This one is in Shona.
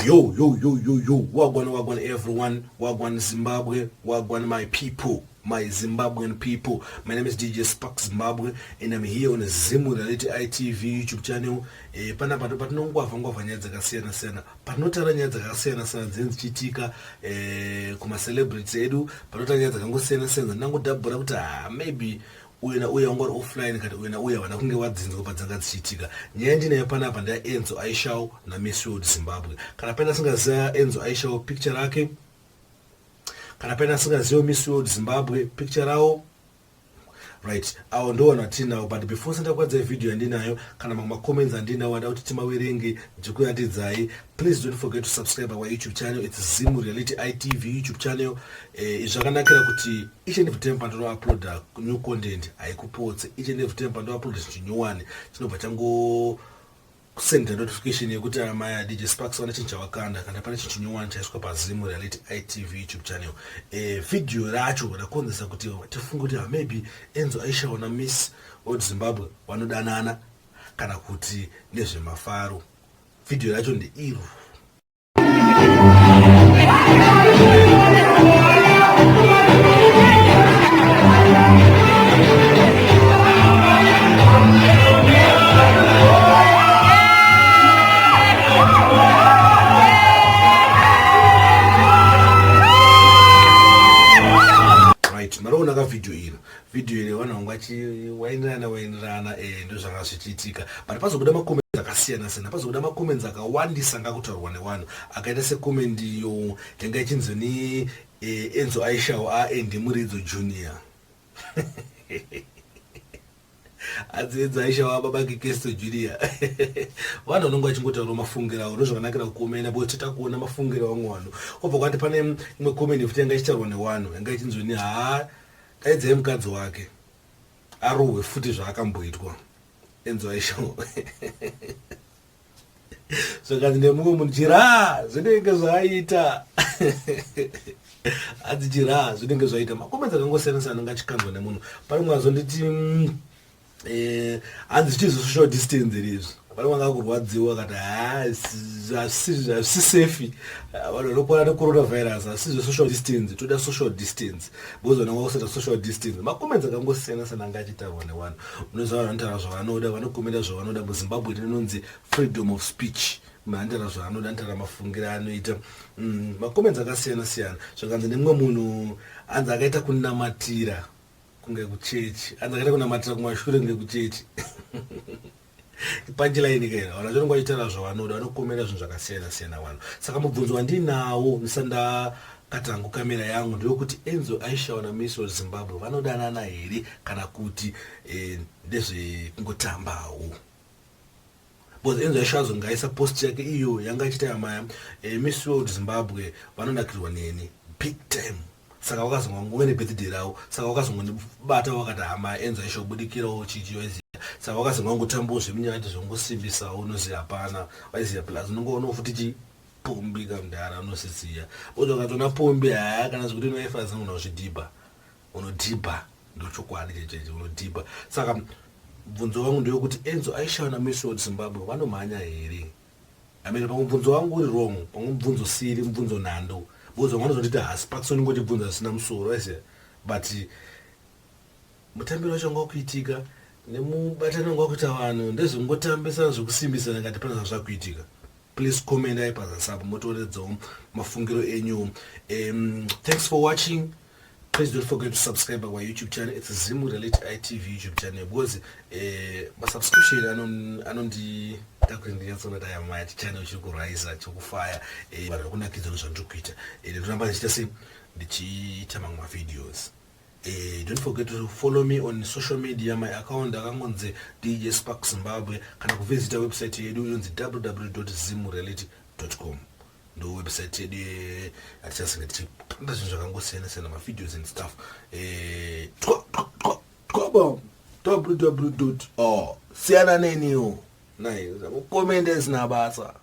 Yo, wagwan everyone, wagwan Zimbabwe, wagwan my people, my Zimbabwean people. My name is DJ Spark Zimbabwe and I'm here on Zimu Reality ITV YouTube channel. Pana patinongwavha nyaya dzakasiyana-siyana, panotara nyaya dzakasiyana-siyana dzinzichitika kuma celebrities edu, panotara nyaya dzakangosiyana-siyana ndinangodhabhura kuti maybe uya ungori offline kati uya vana kunge wadzinzwa padzanga dzichitika. Nyaya ndinayo panapa ndeya Enzo Aishaw naMiss World Zimbabwe. Kana pena singaziva Enzo Aishaw picture rake, kana pena singaziva Miss World Zimbabwe picture rawo, right, awo ndo natinawo. But before sendakwadza video yandinayo kana mamwe comments andinawo wada kuti timawerenge ndikuyatidzai, please don't forget to subscribe our YouTube channel. It's Zimu Reality ITV YouTube channel. Zvakanakira kuti each and every time pando upload new content haikupotse. Each and every time pando upload chinyuwani chinobva chango send notification yekuti amaya DJ Sparks wana chinhu chawakanda kana pane chinyuwani chaiswa paZimu Reality ITV YouTube channel. Video racho rakonzesa kuti tifunge kuti maybe Enzo Aishaw naMiss World Zimbabwe vanodanana kana kuti nezvemafaro. Video racho ndeiro. Maraona ka video ile wana ngwachi wainirana ndo zvanga zvichiitika. But pazobuda makomenti akasiyana-siyana, pazobuda makomenti akawandisa ngakutaurwa nevanhu. Akaita secomment yo yanga ichinzoni Enzo Aishaw Ndimuridzo Junior. Enzo Aishaw babake Kesto Junior. Vanhu vanonga vachingotaura mafungiro avo ndozvakanakira kukomenda kuti tatakuona mafungiro amwe vanhu. Obva kwati pane imwe comment futi yanga ichitaurwa nevanhu yanga ichinzoni daidzai mukadzi wake arohwe futi zvaakamboitwa Enzo Aishaw. Zvakanzi nemumwe munhu chira zvinenge zvaita chira zvinenge zvaita. Makomenti akangosiyana-siyana anenge achikanzwa nemunhu. Pane mumwe azonditi hanzi zvichizvo social distance izvi. Pane mwana kurwadziwa akati hazvisi safe, vanhu vanokwana necoronavirus, hasizvo social distance, toda social distance. Because vanenge vakuseta social distance. Makomenti akangosiyana-siyana anga achitaurwa nevanhu. Unoziva vanhu vanotaura zvavanoda, vanokomenda zvavanoda. MuZimbabwe tinonzi freedom of speech. Anotaura zvavanoda, anotaura mafungiro anoita. Makomenti akasiyana-siyana. Zvakanzi nemumwe munhu hanzi akaita kunamatira kunge kuchechi, hanzi akaita kunamatira kumashure kunge kuchechi. Punchline kera vanhu vanenge vachitaura zvavanoda, vanokomera zvinhu zvakasiyana-siyana vanhu. Saka mubvunzo wandinawo ndisandakati hangu kamera yangu ndeyokuti Enzo Aishaw naMiss World Zimbabwe vanodanana here kana kuti ndezvekungotambawo. Because Enzo Aishaw azongaisa post yake iyo yanga achita yamaya Miss World Zimbabwe vanonakirwa neni big time. Saka wakazongova nebirthday rawo, saka wakazongondibata wakati hama Enzo Aishaw budikirawo chichiwezi. Saka wakazongotambawo zvemunyaya zvongosimbisa unoziva hapana waiziva plus unongoona futi chipombi kamudhara unosiziya. Uzo ukatona pombi kana zvekuti unoifa zangu unozvidhibha, unodhibha ndochokwadi checheche unodhibha. Saka mubvunzo wangu ndeyokuti Enzo Aishaw naMiss World Zimbabwe vanomhanya here. Pamwe mubvunzo wangu uri wrong, pamwe mubvunzo siri mubvunzo nhando. Bozo mwana zonditi Sparks unongotibvunza zvisina musoro wese. But mutambiro wacho ngakuitika nemubatano ngakuita vanhu ndezvongotambisa zvekusimbisana ngati pana zvazvakuitika. Please comment ai pazasapo motoredzawo mafungiro enyu. Thanks for watching. Please don't forget to subscribe our YouTube channel. It's Zimu Reality ITV YouTube channel. Because subscription anondi takurindiyatsona tayamaya channel chikuraisa chikufaya vanhu vakunakidza nezvandikuita. Ndoramba ndichita sei ndichiita mamwe videos. Don't forget to follow me on social media. My account akangonzi DJ Spark Zimbabwe. Kana kuvisita website yedu yonzi www.zimureality.com. ndo website yedu atichasinga tichipanda zvinhu zvakangosiyana-siyana mavideos and stuff. www.siyana neniwo naye ukomende zina basa.